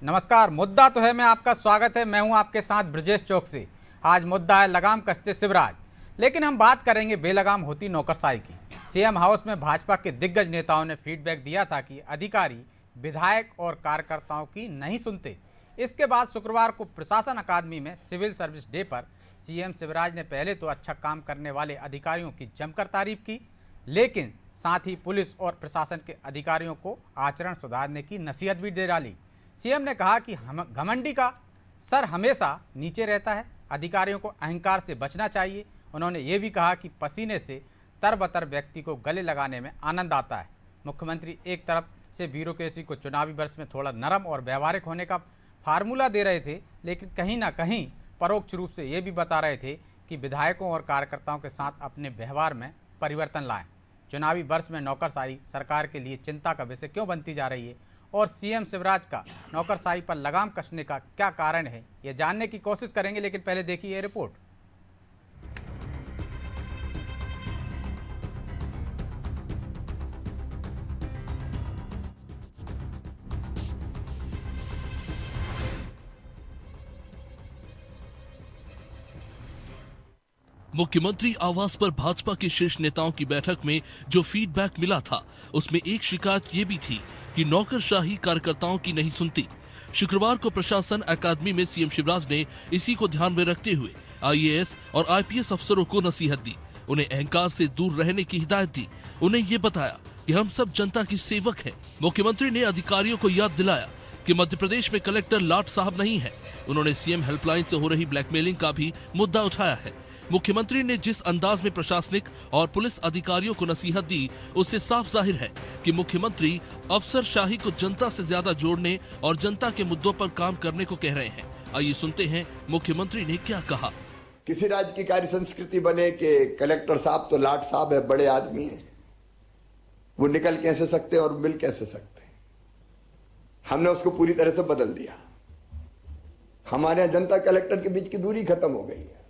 नमस्कार। मुद्दा तो है मैं आपका स्वागत है। मैं हूं आपके साथ ब्रजेश चौकसी। आज मुद्दा है लगाम कसते शिवराज, लेकिन हम बात करेंगे बेलगाम होती नौकरशाही की। सीएम हाउस में भाजपा के दिग्गज नेताओं ने फीडबैक दिया था कि अधिकारी विधायक और कार्यकर्ताओं की नहीं सुनते। इसके बाद शुक्रवार को प्रशासन अकादमी में सिविल सर्विस डे पर सीएम शिवराज ने पहले तो अच्छा काम करने वाले अधिकारियों की जमकर तारीफ की, लेकिन साथ ही पुलिस और प्रशासन के अधिकारियों को आचरण सुधारने की नसीहत भी दे डाली। सीएम ने कहा कि घमंडी का सर हमेशा नीचे रहता है, अधिकारियों को अहंकार से बचना चाहिए। उन्होंने ये भी कहा कि पसीने से तरबतर व्यक्ति को गले लगाने में आनंद आता है। मुख्यमंत्री एक तरफ से ब्यूरोक्रेसी को चुनावी वर्ष में थोड़ा नरम और व्यवहारिक होने का फार्मूला दे रहे थे, लेकिन कहीं ना कहीं परोक्ष रूप से ये भी बता रहे थे कि विधायकों और कार्यकर्ताओं के साथ अपने व्यवहार में परिवर्तन लाएं। चुनावी वर्ष में नौकरशाही सरकार के लिए चिंता का विषय क्यों बनती जा रही है और सीएम शिवराज का नौकरशाही पर लगाम कसने का क्या कारण है, ये जानने की कोशिश करेंगे। लेकिन पहले देखिए ये रिपोर्ट। मुख्यमंत्री आवास पर भाजपा के शीर्ष नेताओं की बैठक में जो फीडबैक मिला था, उसमें एक शिकायत ये भी थी कि नौकरशाही कार्यकर्ताओं की नहीं सुनती। शुक्रवार को प्रशासन अकादमी में सीएम शिवराज ने इसी को ध्यान में रखते हुए आईएएस और आईपीएस अफसरों को नसीहत दी, उन्हें अहंकार से दूर रहने की हिदायत दी। उन्हें ये बताया कि हम सब जनता की सेवक हैं। मुख्यमंत्री ने अधिकारियों को याद दिलाया कि मध्य प्रदेश में कलेक्टर लाट साहब नहीं है। उन्होंने सीएम हेल्पलाइन से हो रही ब्लैकमेलिंग का भी मुद्दा उठाया है। मुख्यमंत्री ने जिस अंदाज में प्रशासनिक और पुलिस अधिकारियों को नसीहत दी, उससे साफ जाहिर है कि मुख्यमंत्री अफसरशाही को जनता से ज्यादा जोड़ने और जनता के मुद्दों पर काम करने को कह रहे हैं। आइए सुनते हैं मुख्यमंत्री ने क्या कहा। किसी राज्य की कार्य संस्कृति बने कि कलेक्टर साहब तो लाट साहब है, बड़े आदमी हैं, वो निकल कैसे सकते और मिल कैसे सकते। हमने उसको पूरी तरह से बदल दिया। हमारे यहां जनता कलेक्टर के बीच की दूरी खत्म हो गई है।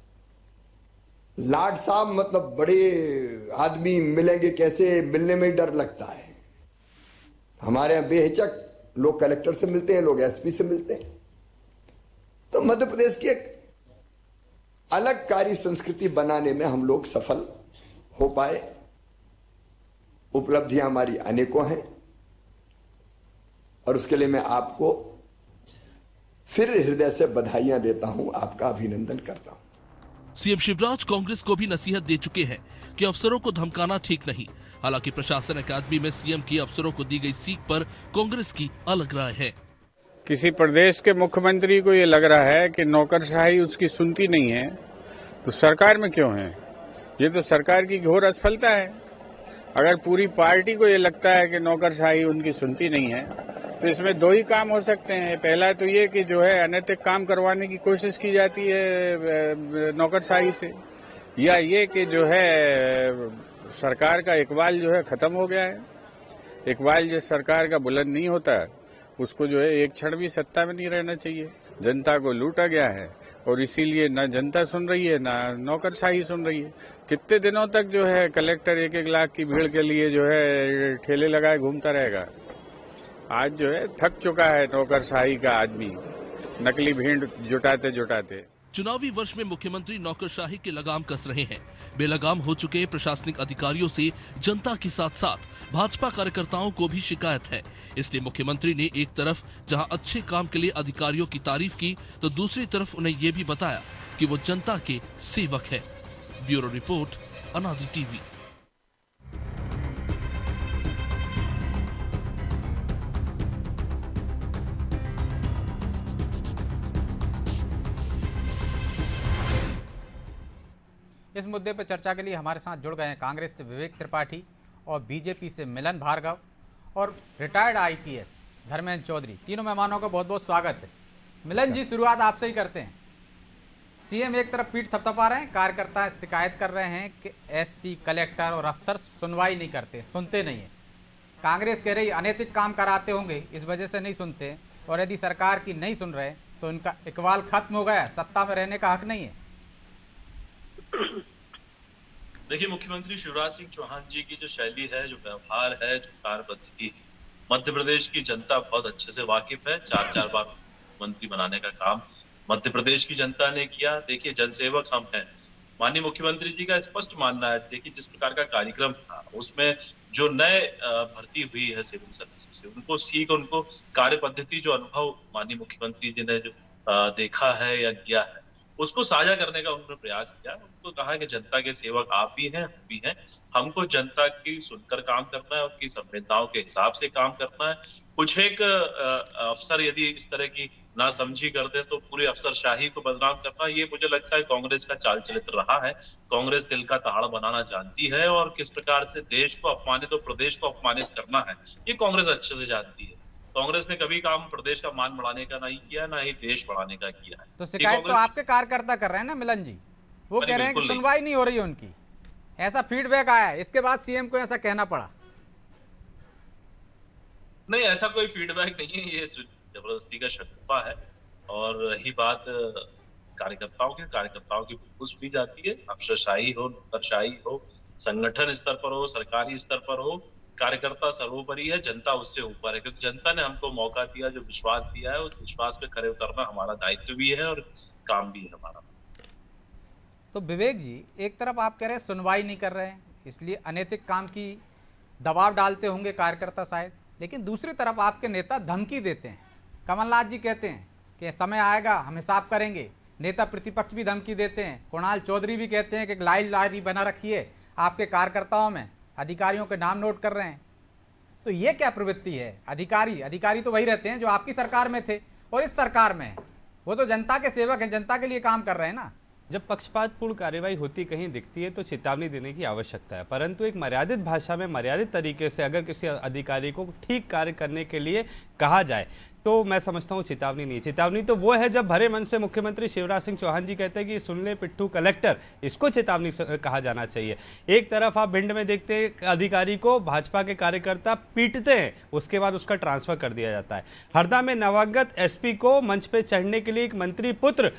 लाट साहब मतलब बड़े आदमी मिलेंगे कैसे, मिलने में ही डर लगता है। हमारे यहां बेहिचक लोग कलेक्टर से मिलते हैं, लोग एसपी से मिलते हैं। तो मध्य प्रदेश की एक अलग कार्य संस्कृति बनाने में हम लोग सफल हो पाए। उपलब्धियां हमारी अनेकों हैं और उसके लिए मैं आपको फिर हृदय से बधाइयां देता हूं, आपका अभिनंदन करता हूं। सीएम शिवराज कांग्रेस को भी नसीहत दे चुके हैं कि अफसरों को धमकाना ठीक नहीं। हालांकि प्रशासन अकादमी में सीएम की अफसरों को दी गई सीख पर कांग्रेस की अलग राय है। किसी प्रदेश के मुख्यमंत्री को ये लग रहा है कि नौकरशाही उसकी सुनती नहीं है, तो सरकार में क्यों है? ये तो सरकार की घोर असफलता है। अगर पूरी पार्टी को ये लगता है कि नौकरशाही उनकी सुनती नहीं है, तो इसमें दो ही काम हो सकते हैं। पहला तो ये कि जो है अनैतिक काम करवाने की कोशिश की जाती है नौकरशाही से, या ये कि जो है सरकार का इकबाल जो है खत्म हो गया है। इकबाल जिस सरकार का बुलंद नहीं होता उसको जो है एक क्षण भी सत्ता में नहीं रहना चाहिए। जनता को लूटा गया है और इसीलिए न जनता सुन रही है न नौकरशाही सुन रही है। कितने दिनों तक जो है कलेक्टर 1-1 लाख की भीड़ के लिए जो है ठेले लगाए घूमता रहेगा? आज जो है थक चुका है नौकरशाही का आदमी, नकली भीड़ जुटाते जुटाते। चुनावी वर्ष में मुख्यमंत्री नौकरशाही के लगाम कस रहे हैं। बेलगाम हो चुके प्रशासनिक अधिकारियों से जनता के साथ साथ भाजपा कार्यकर्ताओं को भी शिकायत है। इसलिए मुख्यमंत्री ने एक तरफ जहां अच्छे काम के लिए अधिकारियों की तारीफ की, तो दूसरी तरफ उन्हें ये भी बताया कि वो जनता के सेवक है। ब्यूरो रिपोर्ट, अनादि टीवी। इस मुद्दे पर चर्चा के लिए हमारे साथ जुड़ गए हैं कांग्रेस से विवेक त्रिपाठी और बीजेपी से मिलन भार्गव और रिटायर्ड आईपीएस धर्मेंद्र चौधरी। तीनों मेहमानों का बहुत बहुत स्वागत है। मिलन जी, शुरुआत आपसे ही करते हैं। सीएम एक तरफ पीठ थपथपा रहे हैं, कार्यकर्ता शिकायत कर रहे हैं कि एसपी, कलेक्टर और अफसर सुनवाई नहीं करते, सुनते नहीं है। कांग्रेस कह रही अनैतिक काम कराते होंगे, इस वजह से नहीं सुनते, और यदि सरकार की नहीं सुन रहे तो इनका इकबाल खत्म हो गया, सत्ता में रहने का हक नहीं है। देखिए, मुख्यमंत्री शिवराज सिंह चौहान जी की जो शैली है, जो व्यवहार है, जो कार्य पद्धति है, मध्य प्रदेश की जनता बहुत अच्छे से वाकिफ है। 4-4 बार मुख्यमंत्री बनाने का काम मध्य प्रदेश की जनता ने किया। देखिए, जनसेवक हम हैं। माननीय मुख्यमंत्री जी का स्पष्ट मानना है, देखिए जिस प्रकार का कार्यक्रम था उसमें जो नए भर्ती हुई है सिविल सर्विसेज से, उनको सीख, उनको कार्य पद्धति, जो अनुभव माननीय मुख्यमंत्री जी ने जो देखा है या किया है, उसको साझा करने का उन्होंने प्रयास किया। उनको कहा कि जनता के सेवक आप भी हैं, हम भी हैं। हमको जनता की सुनकर काम करना है, उनकी संवेदनाओं के हिसाब से काम करना है। कुछ एक अफसर यदि इस तरह की नासमझी कर दे तो पूरी अफसरशाही को बदनाम करना, ये मुझे लगता है कांग्रेस का चाल चरित्र रहा है। कांग्रेस दिल का दहाड़ बनाना जानती है और किस प्रकार से देश को अपमानित और प्रदेश को अपमानित करना है, ये कांग्रेस अच्छे से जानती है। कांग्रेस ने कभी काम प्रदेश का मान बढ़ाने का नहीं किया, ना ही देश बढ़ाने का किया है। तो ये शिकायत तो कांग्रेस- आपके कार्यकर्ता कर रहे हैं ना मिलन जी, वो अरे कह रहे हैं कि बिल्कुल नहीं। सुनवाई नहीं हो रही है उनकी, ऐसा फीडबैक आया है, इसके बाद सीएम को ऐसा कहना पड़ा। नहीं, ऐसा कोई फीडबैक नहीं है, ये जबरदस्ती का शगुफा है। और रही बात कार्यकर्ताओं की बिल्कुल सुनी जाती है। अफसरशाही हो, नौकरशाही हो, संगठन स्तर पर हो, सरकारी स्तर पर हो, कार्यकर्ता सर्वोपरि है, जनता उससे ऊपर है। क्योंकि जनता ने हमको मौका दिया, जो विश्वास दिया है, उस विश्वास पे खरे उतरना हमारा दायित्व भी है और काम भी है हमारा। तो विवेक जी, एक तरफ आप कह रहे हैं सुनवाई नहीं कर रहे हैं, इसलिए अनैतिक काम की दबाव डालते होंगे कार्यकर्ता शायद, लेकिन दूसरी तरफ आपके नेता धमकी देते हैं। कमलनाथ जी कहते हैं कि समय आएगा हम हिसाब करेंगे, नेता प्रतिपक्ष भी धमकी देते हैं, कुणाल चौधरी भी कहते हैं कि लाइब्रेरी बना रखी है आपके कार्यकर्ताओं में, अधिकारियों के नाम नोट कर रहे हैं। तो ये क्या प्रवृत्ति है? अधिकारी तो वही रहते हैं जो आपकी सरकार में थे और इस सरकार में है, वो तो जनता के सेवक हैं, जनता के लिए काम कर रहे हैं ना। जब पक्षपातपूर्ण कार्रवाई होती कहीं दिखती है तो चेतावनी देने की आवश्यकता है, परंतु एक मर्यादित भाषा में मर्यादित तरीके से अगर किसी अधिकारी को ठीक कार्य करने के लिए कहा जाए तो मैं समझता हूँ चेतावनी नहीं। चेतावनी तो वो है जब भरे मन से मुख्यमंत्री शिवराज सिंह चौहान जी कहते हैं कि सुन ले पिट्ठू कलेक्टर, इसको चेतावनी कहा जाना चाहिए। एक तरफ आप भिंड में देखते हैं अधिकारी को भाजपा के कार्यकर्ता पीटते हैं, उसके बाद उसका ट्रांसफर कर दिया जाता है। हरदा में नवागत एसपी को मंच पे चढ़ने के लिए एक मंत्री पुत्र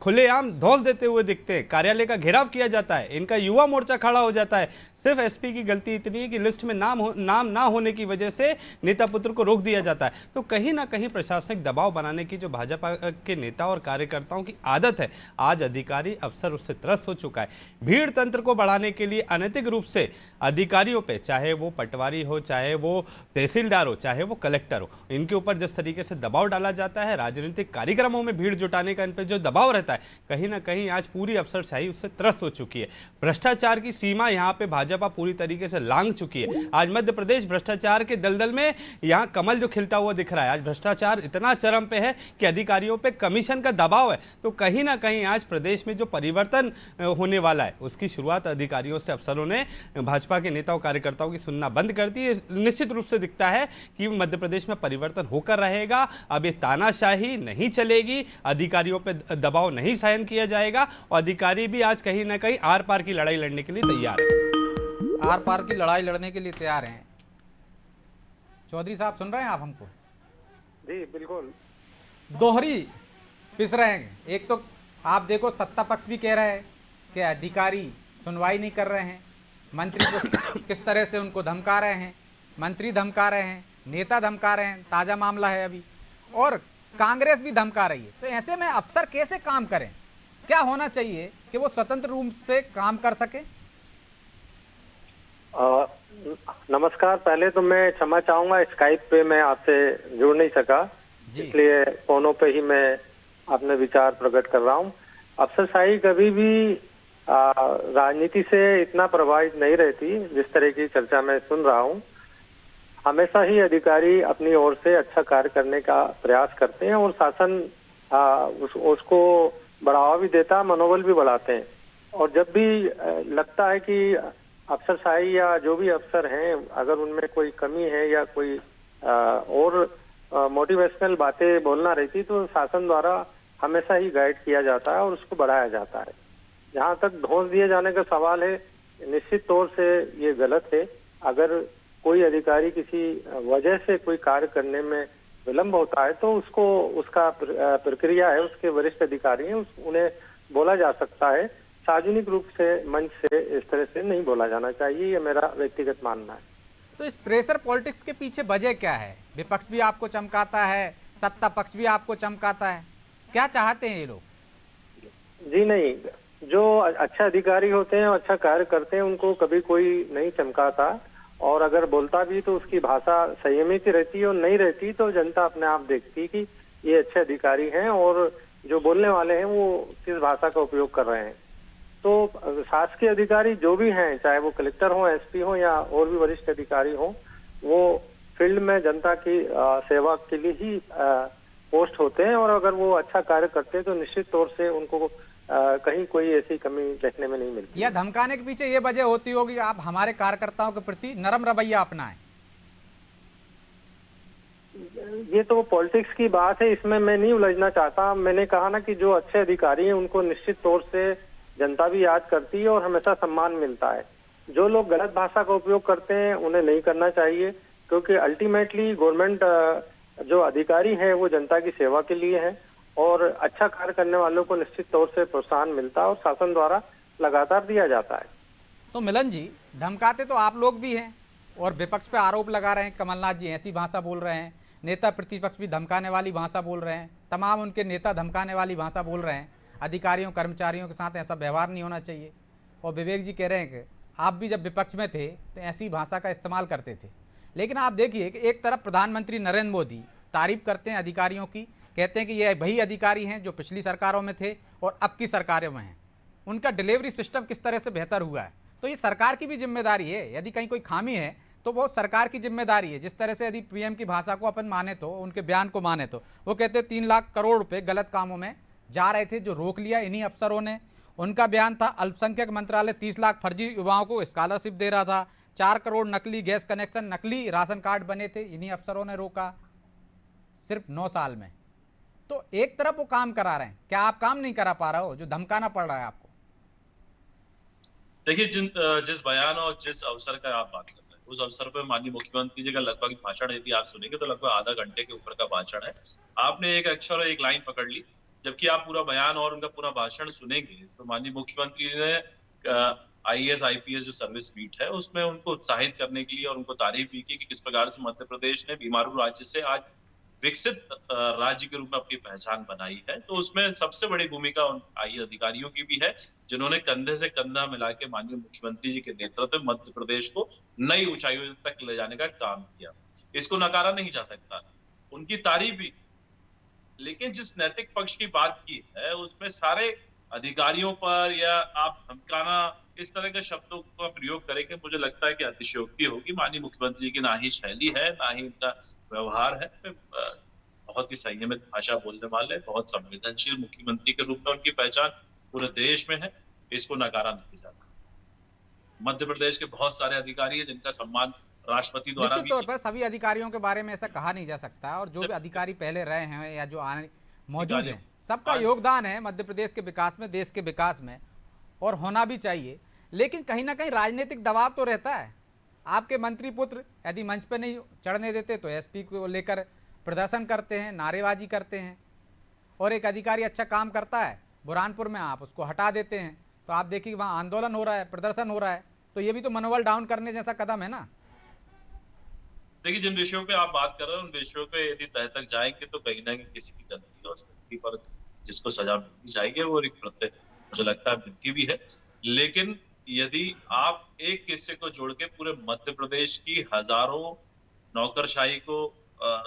खुलेआम धौल देते हुए दिखते हैं, कार्यालय का घेराव किया जाता है, इनका युवा मोर्चा खड़ा हो जाता है। सिर्फ एसपी की गलती इतनी है कि लिस्ट में नाम ना होने की वजह से नेता पुत्र को रोक दिया जाता है। तो कहीं ना कहीं प्रशासनिक दबाव बनाने की जो भाजपा के नेता और कार्यकर्ताओं की आदत है, आज अधिकारी अफसर उससे त्रस्त हो चुका है। भीड़ तंत्र को बढ़ाने के लिए अनैतिक रूप से अधिकारियों पे, चाहे वो पटवारी हो, चाहे वो तहसीलदार हो, चाहे वो कलेक्टर हो, इनके ऊपर जिस तरीके से दबाव डाला जाता है, राजनीतिक कार्यक्रमों में भीड़ जुटाने का इन पर जो दबाव रहता है, कहीं ना कहीं आज पूरी अफसरशाही उससे त्रस्त हो चुकी है। भ्रष्टाचार की सीमा यहाँ पे भाजपा पूरी तरीके से लांघ चुकी है। आज मध्य प्रदेश भ्रष्टाचार के दलदल में यहाँ कमल जो खिलता हुआ दिख रहा है, आज भ्रष्टाचार इतना चरम पे है कि अधिकारियों पे कमीशन का दबाव है। तो कहीं ना कहीं आज प्रदेश में जो परिवर्तन होने वाला है, उसकी शुरुआत अधिकारियों से अफसरों ने भाजपा के नेताओं कार्यकर्ताओं की सुनना बंद कर दी है। निश्चित रूप से दिखता है कि मध्य प्रदेश में परिवर्तन होकर रहेगा। अब ये तानाशाही नहीं चलेगी, अधिकारियों पर दबाव नहीं सहन किया जाएगा और अधिकारी भी आज कहीं ना कहीं आर पार की लड़ाई लड़ने के लिए तैयार है। आर पार की लड़ाई लड़ने के लिए तैयार हैं। चौधरी साहब सुन रहे हैं आप हमको? जी बिल्कुल। दोहरी पिस रहे हैं। एक तो आप देखो सत्ता पक्ष भी कह रहा है कि अधिकारी सुनवाई नहीं कर रहे हैं, मंत्री को किस तरह से उनको धमका रहे हैं, मंत्री धमका रहे हैं, नेता धमका रहे हैं, ताज़ा मामला है अभी, और कांग्रेस भी धमका रही है। तो ऐसे में अफसर कैसे काम करें? क्या होना चाहिए कि वो स्वतंत्र रूप से काम कर सके? नमस्कार। पहले तो मैं क्षमा चाहूंगा, स्काइप पे मैं आपसे जुड़ नहीं सका, इसलिए फोनों पे ही मैं अपने विचार प्रकट कर रहा हूँ। अफसरशाही कभी भी राजनीति से इतना प्रभावित नहीं रहती जिस तरह की चर्चा मैं सुन रहा हूँ। हमेशा ही अधिकारी अपनी ओर से अच्छा कार्य करने का प्रयास करते हैं और शासन उसको बढ़ावा भी देता है, मनोबल भी बढ़ाते हैं। और जब भी लगता है कि अफसरशाही या जो भी अफसर हैं, अगर उनमें कोई कमी है या कोई और मोटिवेशनल बातें बोलना रहती, तो शासन द्वारा हमेशा ही गाइड किया जाता है और उसको बढ़ाया जाता है। जहाँ तक धौंस दिए जाने का सवाल है, निश्चित तौर से ये गलत है। अगर कोई अधिकारी किसी वजह से कोई कार्य करने में विलंब होता है तो उसको उसका प्रक्रिया है, उसके वरिष्ठ अधिकारी हैं, उन्हें बोला जा सकता है। सार्वजनिक रूप से मंच से इस तरह से नहीं बोला जाना चाहिए, ये मेरा व्यक्तिगत मानना है। तो इस प्रेशर पॉलिटिक्स के पीछे वजह क्या है? विपक्ष भी आपको चमकाता है, सत्ता पक्ष भी आपको चमकाता है, क्या चाहते हैं ये लोग? जी नहीं, जो अच्छे अधिकारी होते हैं और अच्छा कार्य करते हैं उनको कभी कोई नहीं चमकाता, और अगर बोलता भी तो उसकी भाषा संयमित रहती है, और नहीं रहती तो जनता अपने आप देखती कि ये अच्छे अधिकारी हैं और जो बोलने वाले हैं वो किस भाषा का उपयोग कर रहे हैं। तो शासकीय अधिकारी जो भी हैं, चाहे वो कलेक्टर हो, एसपी हो या और भी वरिष्ठ अधिकारी हो, वो फील्ड में जनता की सेवा के लिए ही पोस्ट होते हैं, और अगर वो अच्छा कार्य करते हैं तो निश्चित तौर से उनको कहीं कोई ऐसी कमी देखने में नहीं मिलती। या धमकाने के पीछे ये वजह होती होगी आप हमारे कार्यकर्ताओं के प्रति नरम रवैया अपनाएं? ये तो पॉलिटिक्स की बात है, इसमें मैं नहीं उलझना चाहता। मैंने कहा ना कि जो अच्छे अधिकारी हैं उनको निश्चित तौर से जनता भी याद करती है और हमेशा सम्मान मिलता है। जो लोग गलत भाषा का उपयोग करते हैं उन्हें नहीं करना चाहिए, क्योंकि अल्टीमेटली गवर्नमेंट जो अधिकारी है वो जनता की सेवा के लिए है, और अच्छा कार्य करने वालों को निश्चित तौर से प्रोत्साहन मिलता है और शासन द्वारा लगातार दिया जाता है। तो मिलन जी, धमकाते तो आप लोग भी हैं और विपक्ष पे आरोप लगा रहे हैं, कमलनाथ जी ऐसी भाषा बोल रहे हैं, नेता प्रतिपक्ष भी धमकाने वाली भाषा बोल रहे हैं, तमाम उनके नेता धमकाने वाली भाषा बोल रहे हैं, अधिकारियों कर्मचारियों के साथ ऐसा व्यवहार नहीं होना चाहिए। और विवेक जी कह रहे हैं कि आप भी जब विपक्ष में थे तो ऐसी भाषा का इस्तेमाल करते थे। लेकिन आप देखिए कि एक तरफ प्रधानमंत्री नरेंद्र मोदी तारीफ करते हैं अधिकारियों की, कहते हैं कि ये वही अधिकारी हैं जो पिछली सरकारों में थे और अब की सरकारों में हैं, उनका डिलीवरी सिस्टम किस तरह से बेहतर हुआ है। तो ये सरकार की भी जिम्मेदारी है, यदि कहीं कोई खामी है तो वो सरकार की जिम्मेदारी है। जिस तरह से यदि पीएम की भाषा को अपन माने तो, उनके बयान को माने तो, वो कहते 3 लाख करोड़ रुपए गलत कामों में जा रहे थे जो रोक लिया इन्हीं अफसरों ने। उनका बयान था अल्पसंख्यक मंत्रालय 30 लाख फर्जी युवाओं को स्कॉलरशिप दे रहा था, 4 करोड़ नकली गैस कनेक्शन, नकली राशन कार्ड बने थे, इन्हीं अफसरों ने रोका सिर्फ 9 साल में। तो एक तरफ वो काम करा रहे हैं, क्या आप काम नहीं करा पा रहे हो जो धमकाना पड़ रहा है आपको? देखिए, जिस बयान और जिस अवसर का आप बात कर रहे हैं, उस अवसर पर माननीय मुख्यमंत्री जी का लगभग भाषण यदि आप सुनेंगे तो लगभग आधा घंटे के ऊपर का भाषण है। आपने एक अक्षर और एक लाइन पकड़ ली, जबकि आप पूरा बयान और उनका पूरा भाषण सुनेंगे तो माननीय मुख्यमंत्री ने आईएएस आईपीएस जो सर्विस मीट है उसमें उनको उत्साहित करने के लिए और उनको तारीफ भी की कि किस प्रकार से मध्य प्रदेश ने बीमारू राज्य से आज विकसित राज्य के रूप में अपनी पहचान बनाई है। तो उसमें सबसे बड़ी भूमिका उन आईएएस अधिकारियों की भी है, जिन्होंने कंधे से कंधा मिला के माननीय मुख्यमंत्री जी के नेतृत्व में मध्य प्रदेश को नई ऊंचाइयों तक ले जाने का काम किया। इसको नकारा नहीं जा सकता, उनकी तारीफ भी। लेकिन जिस नैतिक पक्ष की बात की है उसमें सारे अधिकारियों पर या आप धमकाना इस तरह के शब्दों का प्रयोग करेंगे, मुझे लगता है कि अतिशयोक्ति होगी। माननीय मुख्यमंत्री की ना ही शैली है ना ही उनका व्यवहार है। बहुत ही संयमित भाषा बोलने वाले, बहुत संवेदनशील मुख्यमंत्री के रूप में उनकी पहचान पूरे देश में है, इसको नकारा नहीं जाता। मध्य प्रदेश के बहुत सारे अधिकारी हैं जिनका सम्मान राष्ट्रपति द्वारा निश्चित तौर पर सभी अधिकारियों के बारे में ऐसा कहा नहीं जा सकता, और जो भी अधिकारी पहले रहे हैं या जो आने मौजूद हैं, सबका योगदान है मध्य प्रदेश के विकास में, देश के विकास में, और होना भी चाहिए। लेकिन कहीं ना कहीं राजनीतिक दबाव तो रहता है। आपके मंत्री पुत्र यदि मंच पर नहीं चढ़ने देते तो एसपी को लेकर प्रदर्शन करते हैं, नारेबाजी करते हैं, और एक अधिकारी अच्छा काम करता है बुरहानपुर में, आप उसको हटा देते हैं। तो आप देखिए वहाँ आंदोलन हो रहा है, प्रदर्शन हो रहा है, तो ये भी तो मनोबल डाउन करने जैसा कदम है ना। देखिए, जिन विषयों पे आप बात कर रहे हैं उन विषयों पे यदि तह तक जाएंगे तो कहीं ना कहीं किसी की गलती और सख्ती पर जिसको सजा मिलनी चाहिए वो एक प्रत्यय मुझे लगता है मिलती भी है। लेकिन यदि आप एक किस्से को जोड़ के पूरे मध्य प्रदेश की हजारों नौकरशाही को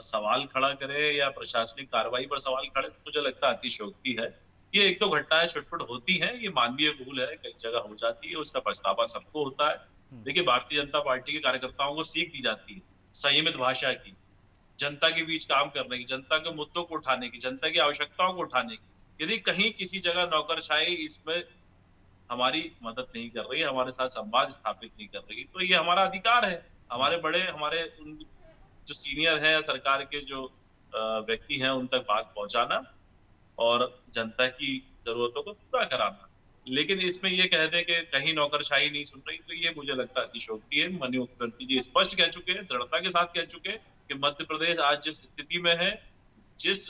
सवाल खड़ा करे या प्रशासनिक कार्रवाई पर सवाल खड़े, तो मुझे लगता है अतिशयोक्ति है। ये 1-2 घटनाएं छुटपुट होती हैं, ये मानवीय भूल है, कई जगह हो जाती है, उसका पछतावा सबको होता है। देखिए, भारतीय जनता पार्टी के कार्यकर्ताओं को सीख दी जाती है संयमित भाषा की, जनता के बीच काम करने की, जनता के मुद्दों को उठाने की, जनता की आवश्यकताओं को उठाने की। यदि कहीं किसी जगह नौकरशाही इसमें हमारी मदद नहीं कर रही, हमारे साथ संवाद स्थापित नहीं कर रही, तो ये हमारा अधिकार है। हमारे बड़े, हमारे जो सीनियर है सरकार के जो व्यक्ति हैं उन तक बात पहुंचाना और जनता की जरूरतों को पूरा कराना। लेकिन इसमें ये कह दे कि कहीं नौकरशाही नहीं सुन रही, तो ये मुझे लगता है अतिशयोक्ति है। माननीय मुख्यमंत्री जी स्पष्ट कह चुके हैं, दृढ़ता के साथ कह चुके हैं कि मध्य प्रदेश आज जिस स्थिति में है, जिस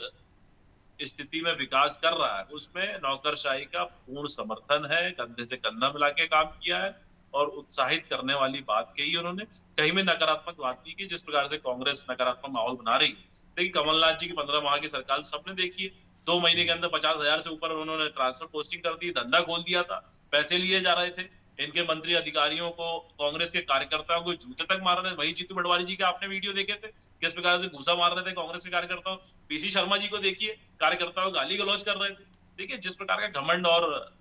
स्थिति में विकास कर रहा है, उसमें नौकरशाही का पूर्ण समर्थन है। कंधे से कंधा मिला के काम किया है और उत्साहित करने वाली बात कही उन्होंने। कहीं में नकारात्मक बात नहीं की, जिस प्रकार से कांग्रेस नकारात्मक माहौल बना रही है। देखिए कमलनाथ जी की 15 माह की सरकार सबने देखी है, 2 महीने के अंदर 50,000 से ऊपर उन्होंने ट्रांसफर पोस्टिंग कर दी, धंधा खोल दिया था, पैसे लिए जा रहे थे। इनके मंत्री अधिकारियों को, कांग्रेस के कार्यकर्ताओं को जूते तक मार रहे थे। वही जीतू पटवारी जी के आपने वीडियो देखे थे, किस प्रकार से घूसा मार रहे थे कांग्रेस के कार्यकर्ताओं। पीसी शर्मा जी को देखिए, कार्यकर्ताओं गाली गलौज कर रहे थे। देखिए जिस प्रकार का घमंड और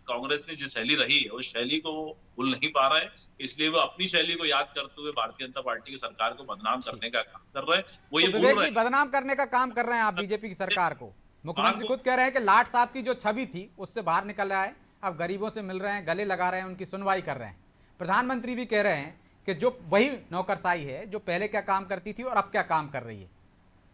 कांग्रेस ने जिस शैली रही है उस शैली को वो भूल नहीं पा रहे हैं, इसलिए वो अपनी शैली को याद करते हुए भारतीय जनता पार्टी की सरकार को बदनाम करने का काम कर रहे हैं। वो ये तो भूल विवेक रहे जी, हैं। बदनाम करने का काम कर रहे हैं आप बीजेपी की सरकार को। मुख्यमंत्री खुद कह रहे हैं कि लाट साहब की जो छवि थी उससे बाहर निकल रहा है, अब गरीबों से मिल रहे हैं, गले लगा रहे हैं, उनकी सुनवाई कर रहे हैं। प्रधानमंत्री भी कह रहे हैं कि जो वही नौकरशाही है जो पहले क्या काम करती थी और अब क्या काम कर रही है,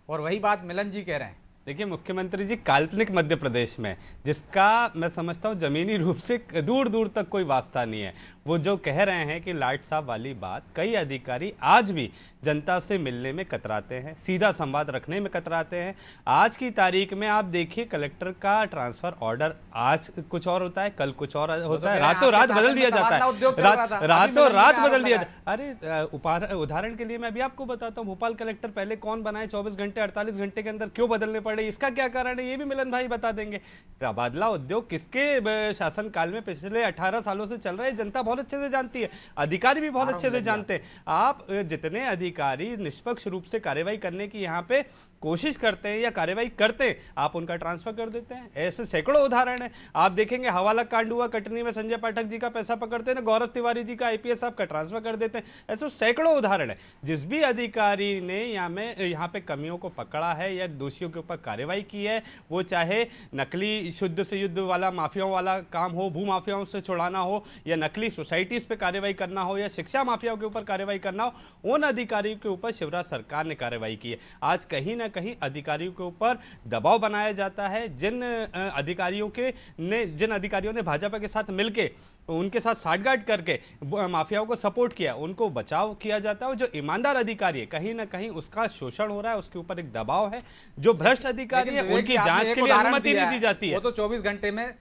और वही बात मिलन जी कह रहे हैं। देखिए मुख्यमंत्री जी काल्पनिक मध्य प्रदेश में, जिसका मैं समझता हूँ जमीनी रूप से दूर दूर तक कोई वास्ता नहीं है, वो जो कह रहे हैं कि लाट साहब वाली बात, कई अधिकारी आज भी जनता से मिलने में कतराते हैं, सीधा संवाद रखने में कतराते हैं। आज की तारीख में आप देखिए कलेक्टर का ट्रांसफर ऑर्डर आज कुछ और होता है, कल कुछ और होता है, रातों रात बदल दिया जाता है, रातों रात बदल दिया जाता है। अरे उदाहरण के लिए मैं अभी आपको बताता हूँ, भोपाल कलेक्टर पहले कौन बनाए 24 घंटे 48 घंटे के अंदर क्यों बदलने पड़े, इसका क्या कारण है, ये भी मिलन भाई बता देंगे। तबादला उद्योग किसके शासनकाल में पिछले 18 सालों से चल रहा है, जनता बहुत अच्छे से जानती है, अधिकारी भी बहुत अच्छे से जानते हैं। आप जितने अधिकारी निष्पक्ष रूप से कार्रवाई करने की यहाँ पे कोशिश करते हैं या कार्रवाई करते हैं, आप उनका ट्रांसफर कर देते हैं। ऐसे सैकड़ों उदाहरण है। आप देखेंगे हवाला कांड हुआ कटनी में, संजय पाठक जी का पैसा पकड़ते हैं ना, गौरव तिवारी जी का आईपीएस साहब का ट्रांसफर कर देते हैं। ऐसे सैकड़ों उदाहरण है। जिस भी अधिकारी ने यहाँ पे कमियों को पकड़ा है या दोषियों के ऊपर कार्रवाई की है, वो चाहे नकली शुद्ध से युद्ध वाला माफियाओं वाला काम हो, भू माफियाओं से छुड़ाना हो, या नकली सोसाइटीज पे कार्रवाई करना हो, या शिक्षा माफियाओं के ऊपर कार्रवाई करना हो, उन अधिकारियों के ऊपर शिवराज सरकार ने कार्रवाई की है। आज कहीं ना कहीं अधिकारियों के ऊपर दबाव बनाया जाता है। जिन अधिकारियों ने भाजपा के साथ मिलके उनके साथ साठगांठ करके माफियाओं को सपोर्ट किया, उनको बचाव किया जाता है। और जो ईमानदार अधिकारी है कहीं ना कहीं उसका शोषण हो रहा है, उसके ऊपर एक दबाव है। जो भ्रष्ट अधिकारी है उनकी जांच के लिए अनुमति नहीं दी जाती है। वो तो 24 घंटे में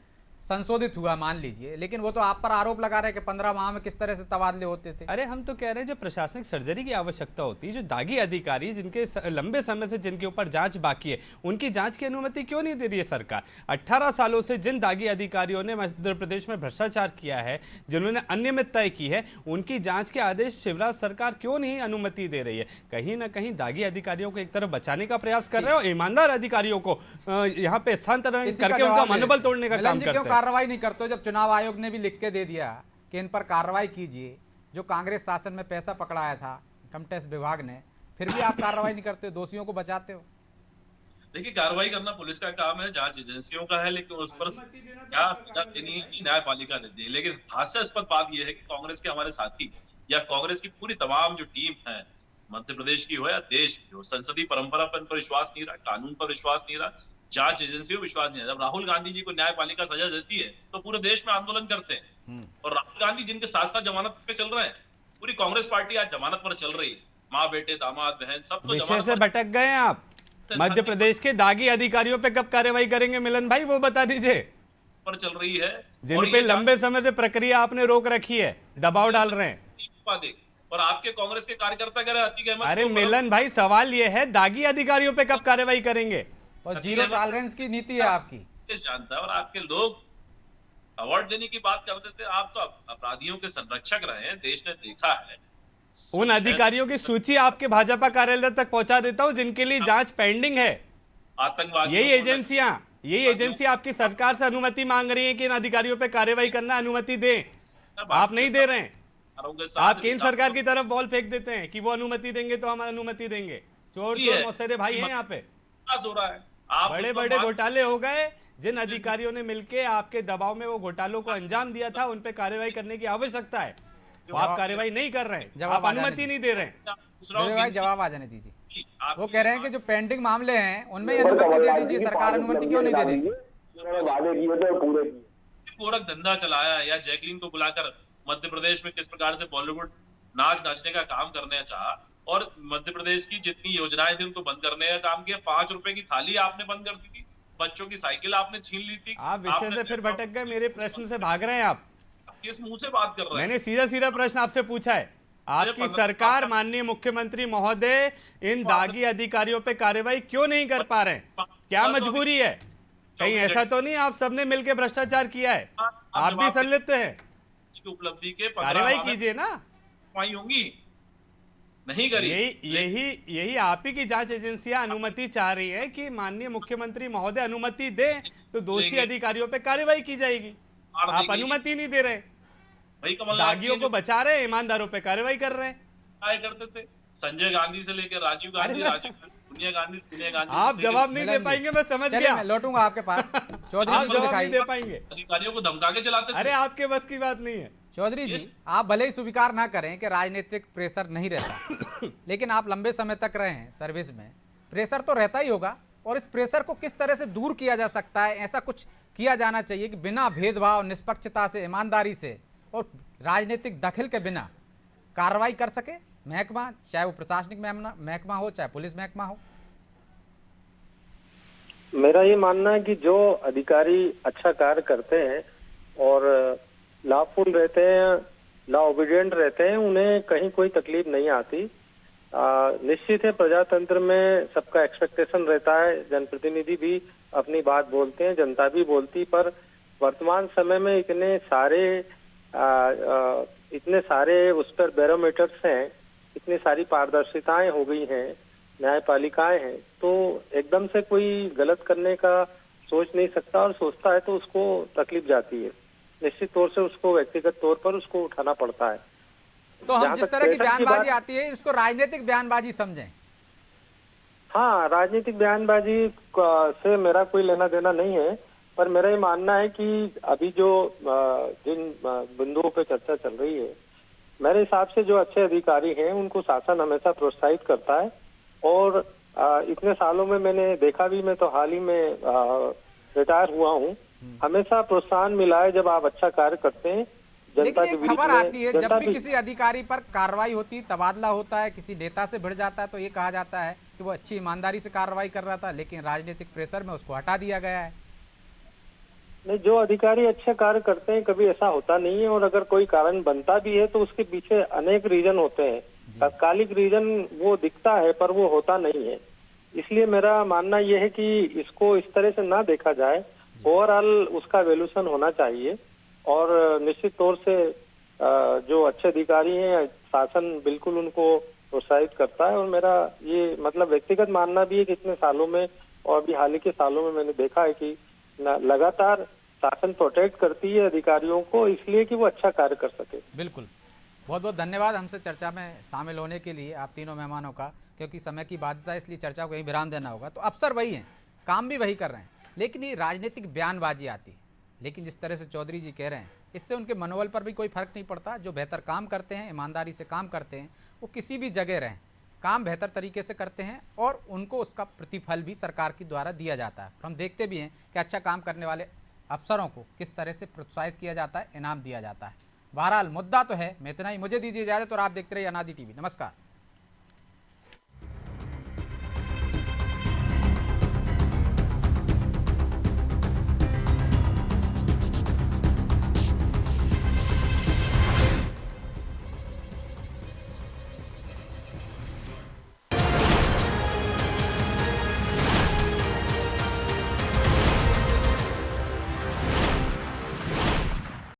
संशोधित हुआ मान लीजिए, लेकिन वो तो आप पर आरोप लगा रहे हैं कि 15 माह में किस तरह से तबादले होते थे। अरे हम तो कह रहे हैं जो प्रशासनिक सर्जरी की आवश्यकता होती है, जो दागी अधिकारी जिनके लंबे समय से जिनके ऊपर जांच बाकी है, उनकी जांच की अनुमति क्यों नहीं दे रही है सरकार। 18 सालों से जिन दागी अधिकारियों ने मध्य प्रदेश में भ्रष्टाचार किया है, जिन्होंने अनियमितताएं की है, उनकी जांच के आदेश शिवराज सरकार क्यों नहीं अनुमति दे रही है। कहीं ना कहीं दागी अधिकारियों को एक तरफ बचाने का प्रयास कर रहे हो, ईमानदार अधिकारियों को यहाँ पे स्थानांतरण करके उनका मनोबल तोड़ने का काम करते हैं। कार्रवाई नहीं करते हो, जब चुनाव आयोग ने भी लिख के दे दिया कि इन पर कार्रवाई कीजिए, जो कांग्रेस शासन में पैसा पकड़ाया था इनकम टैक्स विभाग ने, फिर भी आप कार्रवाई नहीं करते हो, दोषियों को बचाते हो। देखिए कार्रवाई करना पुलिस का काम है, जांच एजेंसियों का है, लेकिन उस पर क्या सजा देनी है न्यायपालिका देती है। लेकिन हास्यास्पद बात यह है कि कांग्रेस के हमारे साथी या कांग्रेस की पूरी तमाम जो टीम है, मध्य प्रदेश की हो या देश की हो, संसदीय परंपरा पर विश्वास नहीं रहा, कानून पर विश्वास नहीं रहा, जांच एजेंसियों पर विश्वास नहीं है। जब राहुल गांधी जी को न्यायपालिका सजा देती है तो पूरे देश में आंदोलन करते हैं। और राहुल गांधी जिनके साथ साथ जमानत पे चल रहे हैं, पूरी कांग्रेस पार्टी आज जमानत पर चल रही है, माँ बेटे दामाद बहन सब तो विषय से भटक गए हैं आप। मध्य प्रदेश के दागी अधिकारियों पे कब कार्रवाई करेंगे मिलन भाई, वो बता दीजिए। पर चल रही है जिन पे लंबे समय से प्रक्रिया आपने रोक रखी है, दबाव डाल रहे हैं। और आपके कांग्रेस के कार्यकर्ता कह रहे हैं अतीक अहमद। अरे मिलन भाई सवाल ये है दागी अधिकारियों पे कब कार्रवाई करेंगे। और जीरो टॉलरेंस की नीति है आपकी, जानता है। और आपके लोग अवार्ड देने की बात करते थे, आप तो अपराधियों के संरक्षक रहे हैं, देश ने देखा है। उन अधिकारियों की सूची आपके भाजपा कार्यालय तक पहुंचा देता हूं जिनके लिए जांच पेंडिंग है। आतंकवादी यही एजेंसियां आपकी सरकार से अनुमति मांग रही हैं कि इन अधिकारियों पे कार्रवाई करना अनुमति दें, आप नहीं दे रहे हैं। आप केंद्र सरकार की तरफ बॉल फेंक देते हैं कि वो अनुमति देंगे तो हम अनुमति देंगे। चोर चोर मौसेरे भाई हैं यहाँ पे। हो रहा है, बड़े बड़े घोटाले हो गए, जिन अधिकारियों ने मिलके आपके दबाव में वो घोटालों को अंजाम दिया था, उन पे कार्रवाई करने की आवश्यकता है। तो आप कार्रवाई नहीं कर रहे हैं, आप अनुमति नहीं दे रहे हैं। भाई जवाब आ जाने दीजिए। वो कह रहे हैं कि जो पेंडिंग मामले हैं उनमें अनुमति दे दीजिए, सरकार अनुमति क्यों नहीं दे देती। गोरख धंधा चलाया या जैकलीन को बुलाकर मध्य प्रदेश में किस प्रकार से बॉलीवुड नाचने का काम करने चाहा, और मध्य प्रदेश की जितनी योजनाएं थी उनको बंद करने का काम किया। 5 रुपए की थाली आपने बंद कर दी थी, बच्चों की साइकिल आपने छीन ली थी। आप विषय से फिर भटक गए, मेरे प्रश्न से भाग रहे हैं आप। किस मुंह से बात कर रहे हैं? मैंने सीधा सीधा प्रश्न आपसे पूछा है। आपकी सरकार, माननीय मुख्यमंत्री महोदय, इन दागी अधिकारियों पे कार्रवाई क्यों नहीं कर पा रहे हैं? क्या मजबूरी है? कहीं ऐसा तो नहीं आप सबने मिलकर भ्रष्टाचार किया है? आप भी संलिप्त हैं? की उपलब्धि के कार्रवाई कीजिए ना। होंगी, नहीं करी। यही आप ही की जांच एजेंसियां अनुमति चाह रही है कि माननीय मुख्यमंत्री महोदय अनुमति दे तो दोषी अधिकारियों पे कार्रवाई की जाएगी। आप अनुमति नहीं दे रहे, भाई कमल दागियों को बचा रहे, ईमानदारों पे कार्रवाई कर रहे हैं। क्या करते थे? संजय गांधी से लेकर राजीव गांधी, सोनिया गांधी, सोनिया गांधी। आप जवाब नहीं दे पाएंगे, मैं समझ गया। मैं लौटूंगा आपके पास। चौधरी आप जी को जवाब दिखाइए। नहीं दे पाएंगे, अधिकारियों को धमका के चलाते थे। अरे आपके बस की बात नहीं है। चौधरी जी, आप भले ही स्वीकार ना करें कि राजनीतिक प्रेशर नहीं रहता, लेकिन आप लंबे समय तक रहे हैं सर्विस में, प्रेशर तो रहता ही होगा। और इस प्रेशर को किस तरह से दूर किया जा सकता है? ऐसा कुछ किया जाना चाहिए कि बिना भेदभाव, निष्पक्षता से, ईमानदारी से और राजनीतिक दखल के बिना कार्रवाई कर सके महकमा, चाहे वो प्रशासनिक महकमा हो, चाहे पुलिस महकमा हो। मेरा ये मानना है कि जो अधिकारी अच्छा कार्य करते हैं और लॉफुल रहते हैं, लॉ ओबीडिएंट रहते हैं, उन्हें कहीं कोई तकलीफ नहीं आती। निश्चित है, प्रजातंत्र में सबका एक्सपेक्टेशन रहता है, जनप्रतिनिधि भी अपनी बात बोलते हैं, जनता भी बोलती, पर वर्तमान समय में इतने सारे उस पर बैरोमीटर्स हैं, इतनी सारी पारदर्शिताएं हो गई हैं, न्यायपालिकाएं हैं, तो एकदम से कोई गलत करने का सोच नहीं सकता, और सोचता है तो उसको तकलीफ जाती है। निश्चित तौर से उसको व्यक्तिगत तौर पर उसको उठाना पड़ता है। तो हम जिस तरह की बयानबाजी आती है इसको राजनीतिक बयानबाजी समझें? हाँ, राजनीतिक बयानबाजी से मेरा कोई लेना देना नहीं है, पर मेरा ये मानना है कि अभी जो जिन बिंदुओं पे चर्चा चल रही है, मेरे हिसाब से जो अच्छे अधिकारी हैं उनको शासन हमेशा प्रोत्साहित करता है। और इतने सालों में मैंने देखा भी, मैं तो हाल ही में रिटायर हुआ हूँ, हमेशा प्रोत्साहन मिला है जब आप अच्छा कार्य करते हैं। लेकिन एक खबर आती है, जब भी किसी अधिकारी पर कार्रवाई होती, तबादला होता है, किसी नेता से भिड़ जाता है, तो ये कहा जाता है कि वो अच्छी ईमानदारी से कार्रवाई कर रहा था, लेकिन राजनीतिक प्रेशर में उसको हटा दिया गया है। नहीं, जो अधिकारी अच्छे कार्य करते हैं कभी ऐसा होता नहीं है, और अगर कोई कारण बनता भी है तो उसके पीछे अनेक रीजन होते हैं। तात्कालिक रीजन वो दिखता है पर वो होता नहीं है। इसलिए मेरा मानना यह है कि इसको इस तरह से ना देखा जाए, ओवरऑल उसका वैल्यूएशन होना चाहिए। और निश्चित तौर से जो अच्छे अधिकारी हैं, शासन बिल्कुल उनको प्रोत्साहित करता है। और मेरा ये मतलब व्यक्तिगत मानना भी है कि इतने सालों में और अभी हाल ही के सालों में मैंने देखा है कि लगातार शासन प्रोटेक्ट करती है अधिकारियों को, इसलिए कि वो अच्छा कार्य कर सके। बिल्कुल, बहुत बहुत धन्यवाद हमसे चर्चा में शामिल होने के लिए आप तीनों मेहमानों का, क्योंकि समय की बाध्यता है इसलिए चर्चा को यहीं विराम देना होगा। तो अफसर वही हैं, काम भी वही कर रहे हैं, लेकिन ये राजनीतिक बयानबाजी आती है। लेकिन जिस तरह से चौधरी जी कह रहे हैं, इससे उनके मनोबल पर भी कोई फर्क नहीं पड़ता। जो बेहतर काम करते हैं, ईमानदारी से काम करते हैं, वो किसी भी जगह रहें, काम बेहतर तरीके से करते हैं और उनको उसका प्रतिफल भी सरकार के द्वारा दिया जाता है। हम देखते भी हैं कि अच्छा काम करने वाले अफसरों को किस तरह से प्रोत्साहित किया जाता है, इनाम दिया जाता है। बहरहाल मुद्दा तो है। मैं इतना ही, मुझे दीजिए इजाज़त और आप देखते रहिए अनादि टीवी। नमस्कार।